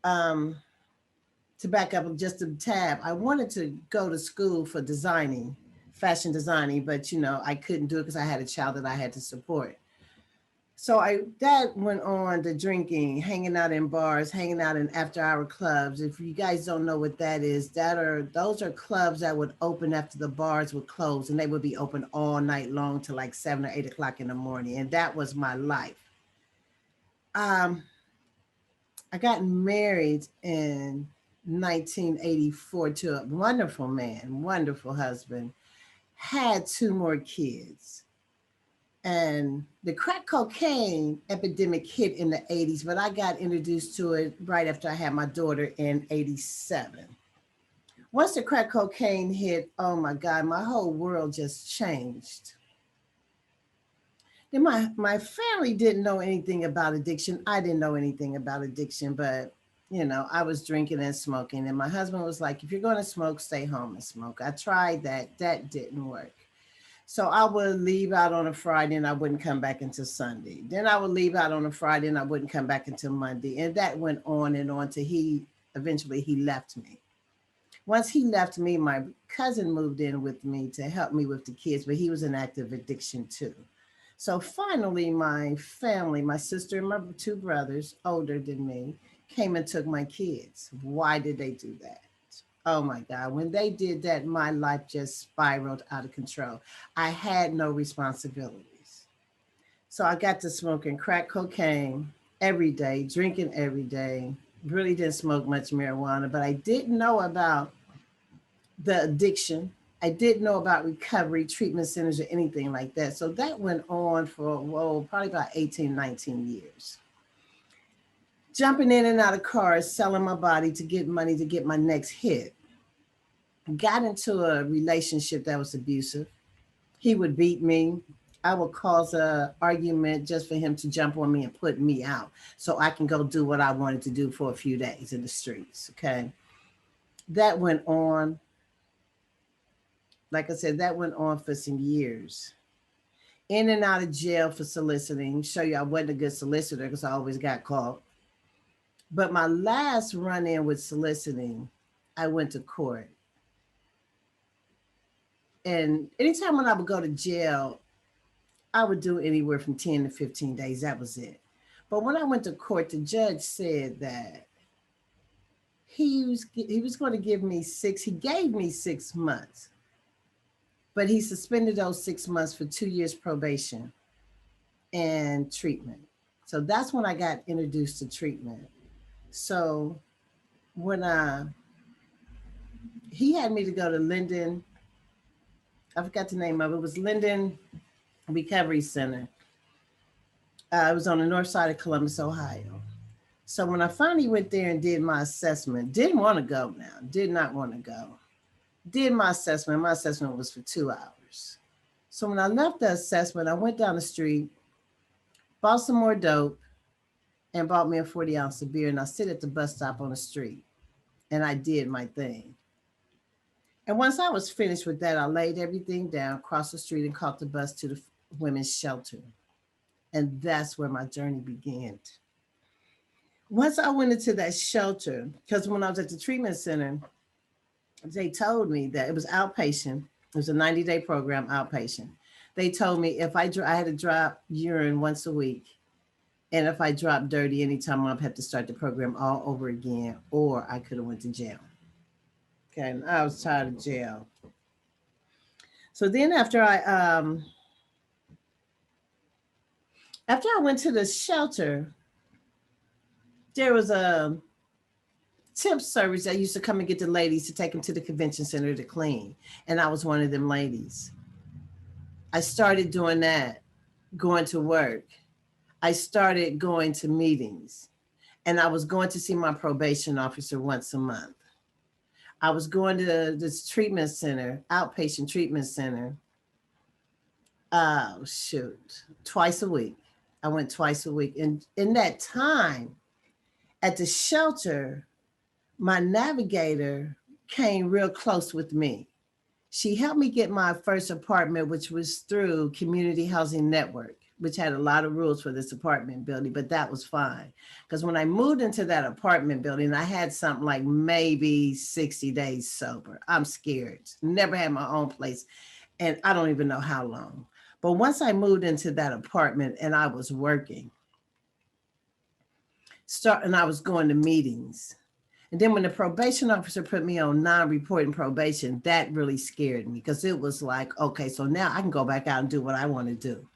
To back up just a tab, I wanted to go to school for designing, fashion designing, but I couldn't do it because I had a child that I had to support. So that went on to drinking, hanging out in bars, hanging out in after-hour clubs. If you guys don't know what that is, those are clubs that would open after the bars would close, and they would be open all night long till like 7 or 8 o'clock in the morning. And that was my life. I got married in 1984 to a wonderful man, wonderful husband, had 2 more kids. And the crack cocaine epidemic hit in the 80s, but I got introduced to it right after I had my daughter in 87. Once the crack cocaine hit, oh my God, my whole world just changed. Then my family didn't know anything about addiction. I didn't know anything about addiction, but I was drinking and smoking. And my husband was like, if you're going to smoke, stay home and smoke. I tried that. That didn't work. So I would leave out on a Friday and I wouldn't come back until Sunday. Then I would leave out on a Friday and I wouldn't come back until Monday. And that went on and on till eventually he left me. Once he left me, my cousin moved in with me to help me with the kids, but he was in active addiction too. So finally my family, my sister and my 2 brothers, older than me, came and took my kids. Why did they do that? Oh my God, when they did that, my life just spiraled out of control. I had no responsibilities. So I got to smoking crack cocaine every day, drinking every day, really didn't smoke much marijuana, but I didn't know about the addiction. I didn't know about recovery, treatment centers, or anything like that. So that went on for, probably about 18, 19 years. Jumping in and out of cars, selling my body to get money to get my next hit. Got into a relationship that was abusive. He would beat me. I would cause an argument just for him to jump on me and put me out so I can go do what I wanted to do for a few days in the streets, okay? That went on. Like I said, that went on for some years. In and out of jail for soliciting. Show you I wasn't a good solicitor because I always got caught. But my last run-in with soliciting, I went to court. And anytime when I would go to jail, I would do anywhere from 10 to 15 days. That was it. But when I went to court, the judge said that he was going to give me he gave me 6 months, but he suspended those 6 months for 2 years probation and treatment. So that's when I got introduced to treatment. So when he had me to go to Linden, I forgot the name of it. It was Linden Recovery Center. It was on the north side of Columbus, Ohio. So when I finally went there and did my assessment, didn't want to go now, did not want to go. Did my assessment was for 2 hours. So when I left the assessment, I went down the street, bought some more dope, and bought me a 40-ounce of beer, and I sit at the bus stop on the street, and I did my thing. And once I was finished with that, I laid everything down, crossed the street, and caught the bus to the women's shelter. And that's where my journey began. Once I went into that shelter, because when I was at the treatment center, they told me that it was outpatient. It was a 90-day program, outpatient. They told me if I had to drop urine once a week, and if I dropped dirty anytime, I'd have to start the program all over again, or I could have went to jail. Okay, and I was tired of jail. So then after I went to the shelter, there was a temp service that used to come and get the ladies to take them to the convention center to clean. And I was one of them ladies. I started doing that, going to work. I started going to meetings, and I was going to see my probation officer once a month. I was going to this treatment center, outpatient treatment center, shoot, twice a week. I went twice a week. And in that time at the shelter, my navigator came real close with me. She helped me get my first apartment, which was through Community Housing Network, which had a lot of rules for this apartment building, but that was fine. Because when I moved into that apartment building, I had something like maybe 60 days sober. I'm scared. Never had my own place. And I don't even know how long. But once I moved into that apartment and I was working, and I was going to meetings. And then when the probation officer put me on non-reporting probation, that really scared me because it was like, okay, so now I can go back out and do what I want to do.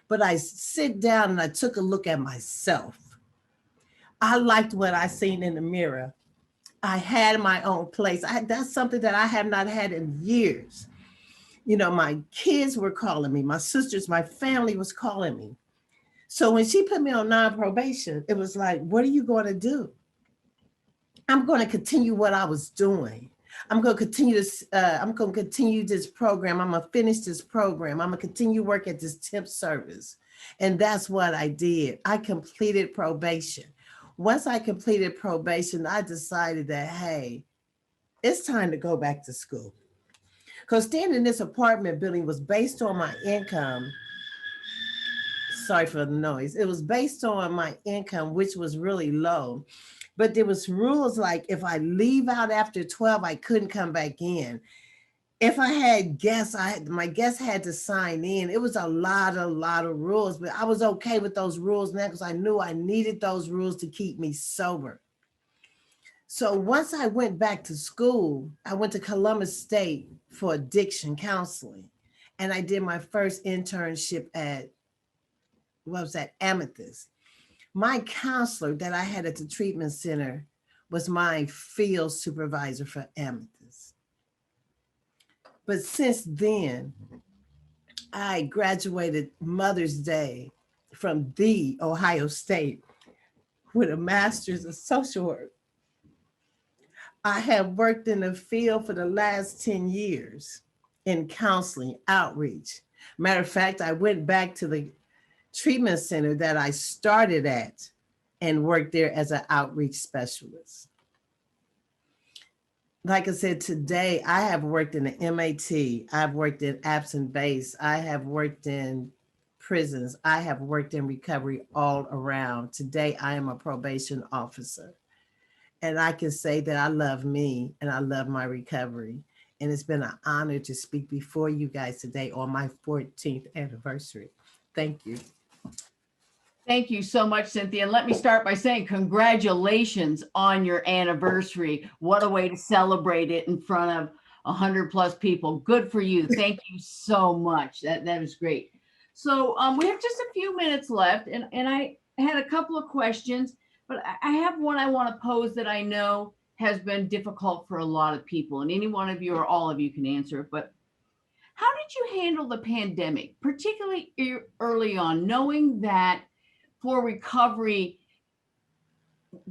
But I sit down and I took a look at myself. I liked what I seen in the mirror. I had my own place. That's something that I have not had in years. You know, my kids were calling me, my sisters, my family was calling me. So when she put me on non-probation, it was like, what are you going to do? I'm going to continue what I was doing. I'm going to continue this. I'm going to continue this program. I'm going to finish this program. I'm going to continue work at this temp service. And that's what I did. I completed probation. Once I completed probation, I decided that, hey, it's time to go back to school. Because staying in this apartment building was based on my income. Sorry for the noise. It was based on my income, which was really low. But there was rules like if I leave out after 12, I couldn't come back in. If I had guests, my guests had to sign in. It was a lot of rules, but I was okay with those rules now because I knew I needed those rules to keep me sober. So once I went back to school, I went to Columbus State for addiction counseling. And I did my first internship at, Amethyst. My counselor that I had at the treatment center was my field supervisor for Amethyst. But since then, I graduated Mother's Day from the Ohio State with a master's of social work. I have worked in the field for the last 10 years in counseling, outreach. Matter of fact, I went back to the treatment center that I started at and worked there as an outreach specialist. Like I said, today I have worked in the MAT, I've worked in absent base, I have worked in prisons, I have worked in recovery all around. Today I am a probation officer. And I can say that I love me and I love my recovery. And it's been an honor to speak before you guys today on my 14th anniversary. Thank you. Thank you so much, Cynthia. And let me start by saying congratulations on your anniversary. What a way to celebrate it in front of 100 plus people. Good for you. Thank you so much. That is great. So we have just a few minutes left, and I had a couple of questions, but I have one I want to pose that I know has been difficult for a lot of people, and any one of you or all of you can answer it. But how did you handle the pandemic, particularly early on, knowing that for recovery,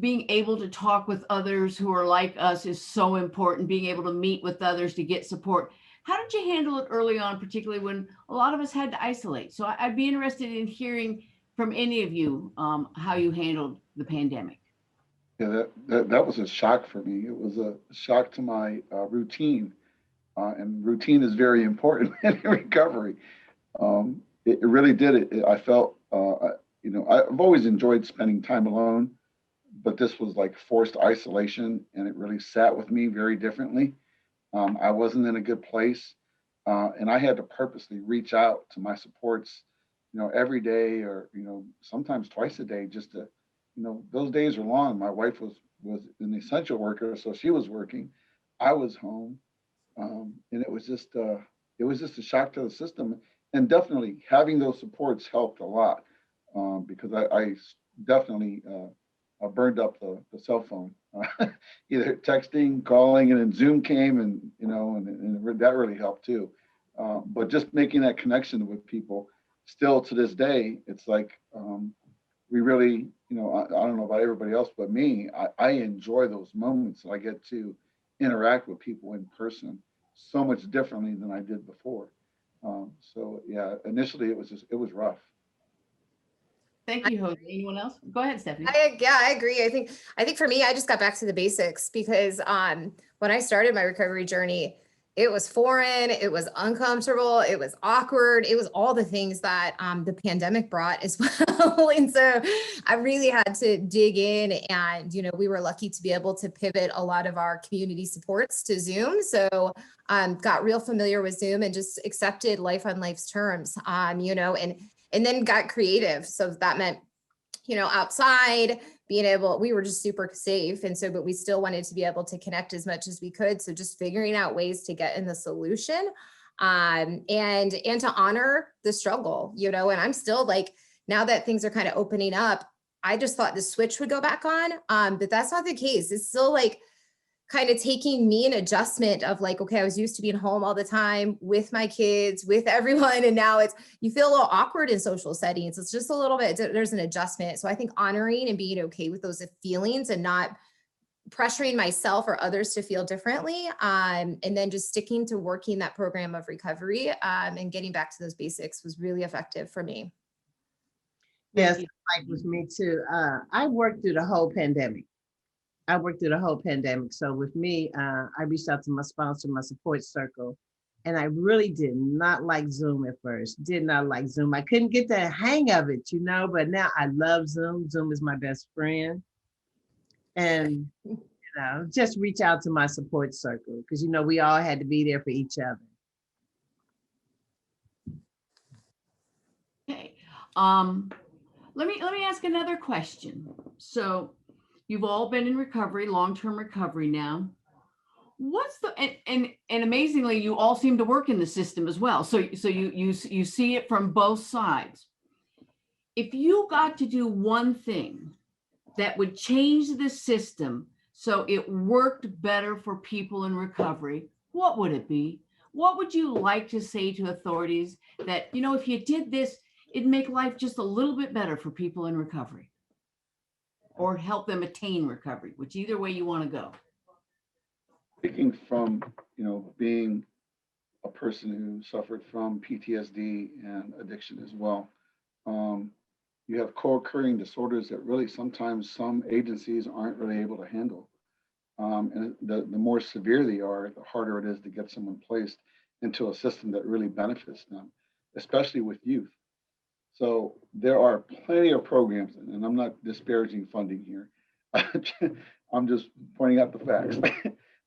being able to talk with others who are like us is so important, being able to meet with others to get support. How did you handle it early on, particularly when a lot of us had to isolate? So I'd be interested in hearing from any of you how you handled the pandemic. Yeah, that was a shock for me. It was a shock to my routine. And routine is very important in recovery. It really did. I felt, I've always enjoyed spending time alone, but this was like forced isolation, and it really sat with me very differently. I wasn't in a good place, and I had to purposely reach out to my supports, every day or, sometimes twice a day, just to, those days are long. My wife was an essential worker, so she was working. I was home. And it was just a shock to the system, and definitely having those supports helped a lot because I definitely burned up the cell phone, either texting, calling, and then Zoom came, and and that really helped too. But just making that connection with people, still to this day, it's like we really, I don't know about everybody else, but me, I enjoy those moments. I get to interact with people in person so much differently than I did before. So yeah, initially it was rough. Thank you, Jose. Anyone else? Go ahead, Stephanie. I agree. I think for me, I just got back to the basics because when I started my recovery journey, it was foreign, it was uncomfortable, it was awkward, it was all the things that the pandemic brought as well. And so I really had to dig in, and we were lucky to be able to pivot a lot of our community supports to Zoom. So got real familiar with Zoom and just accepted life on life's terms, and then got creative. So that meant outside, being able, we were just super safe. And so, but we still wanted to be able to connect as much as we could. So just figuring out ways to get in the solution, and to honor the struggle, and I'm still like, now that things are kind of opening up, I just thought the switch would go back on. But that's not the case. It's still like kind of taking me an adjustment of like, okay, I was used to being home all the time with my kids, with everyone. And now you feel a little awkward in social settings. It's just a little bit, there's an adjustment. So I think honoring and being okay with those feelings and not pressuring myself or others to feel differently. And then just sticking to working that program of recovery, and getting back to those basics was really effective for me. Yes, like with me too. I worked through the whole pandemic. So with me, I reached out to my sponsor, my support circle, and I really did not like Zoom at first. Did not like Zoom. I couldn't get the hang of it, but now I love Zoom. Zoom is my best friend. And, just reach out to my support circle because, we all had to be there for each other. Okay. Let me ask another question. So you've all been in recovery, long-term recovery now. What's the, and amazingly, you all seem to work in the system as well. So you see it from both sides. If you got to do one thing that would change the system so it worked better for people in recovery, what would it be? What would you like to say to authorities that, if you did this, it'd make life just a little bit better for people in recovery? Or help them attain recovery, which either way you want to go. Speaking from, being a person who suffered from PTSD and addiction as well, you have co-occurring disorders that really sometimes some agencies aren't really able to handle. And the more severe they are, the harder it is to get someone placed into a system that really benefits them, especially with youth. So there are plenty of programs, and I'm not disparaging funding here. I'm just pointing out the facts.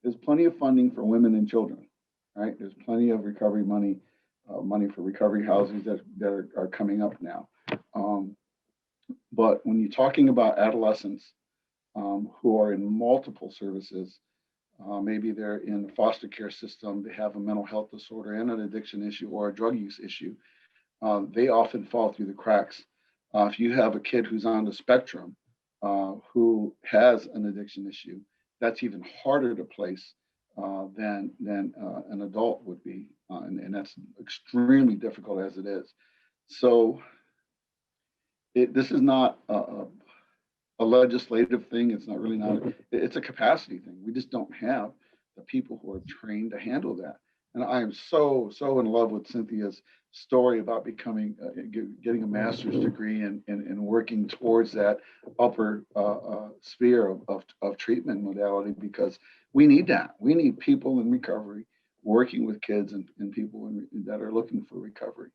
There's plenty of funding for women and children, right? There's plenty of recovery money, money for recovery houses that are coming up now. But when you're talking about adolescents who are in multiple services, maybe they're in the foster care system, they have a mental health disorder and an addiction issue or a drug use issue, they often fall through the cracks. If you have a kid who's on the spectrum who has an addiction issue, that's even harder to place than an adult would be. And that's extremely difficult as it is. So this is not a legislative thing. It's not really it's a capacity thing. We just don't have the people who are trained to handle that. And I am so in love with Cynthia's story about becoming, getting a master's degree and working towards that upper sphere of treatment modality, because we need that. We need people in recovery working with kids and people that are looking for recovery.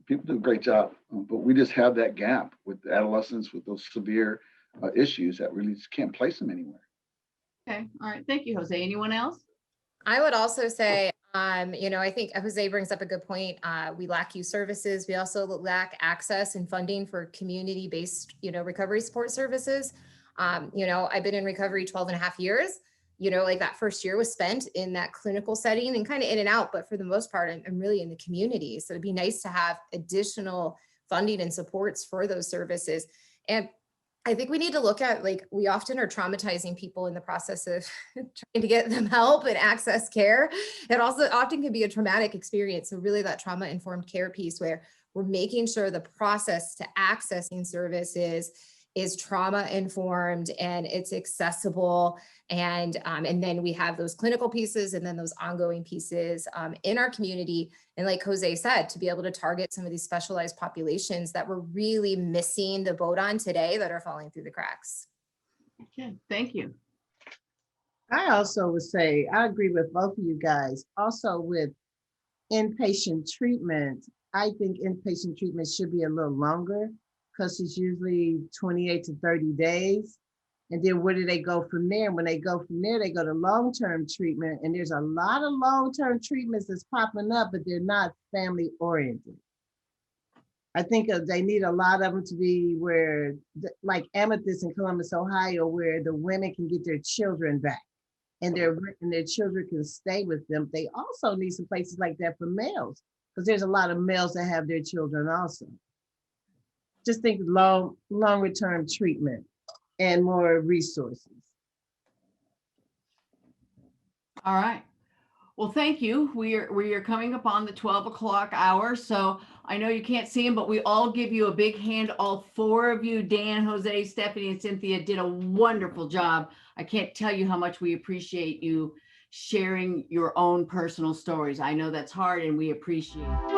People do a great job, but we just have that gap with adolescents with those severe issues that really just can't place them anywhere. Okay, all right. Thank you, Jose. Anyone else? I would also say, I think Jose brings up a good point. We lack youth services. We also lack access and funding for community-based, recovery support services. I've been in recovery 12 and a half years. Like that first year was spent in that clinical setting and kind of in and out, but for the most part, I'm really in the community. So it'd be nice to have additional funding and supports for those services. And I think we need to look at, we often are traumatizing people in the process of trying to get them help and access care. It also often can be a traumatic experience. So really that trauma-informed care piece where we're making sure the process to accessing services is trauma informed and it's accessible. And then we have those clinical pieces and then those ongoing pieces in our community. And like Jose said, to be able to target some of these specialized populations that we're really missing the boat on today that are falling through the cracks. Okay, thank you. I also would say, I agree with both of you guys. Also with inpatient treatment, I think inpatient treatment should be a little longer because it's usually 28 to 30 days. And then where do they go from there? When they go from there, they go to long-term treatment. And there's a lot of long-term treatments that's popping up, but they're not family oriented. I think they need a lot of them to be where, like Amethyst in Columbus, Ohio, where the women can get their children back and their children can stay with them. They also need some places like that for males, because there's a lot of males that have their children also. Just think longer term treatment and more resources. All right. Well, thank you. We are coming up on the 12 o'clock hour. So I know you can't see them, but we all give you a big hand. All four of you, Dan, Jose, Stephanie, and Cynthia, did a wonderful job. I can't tell you how much we appreciate you sharing your own personal stories. I know that's hard and we appreciate it.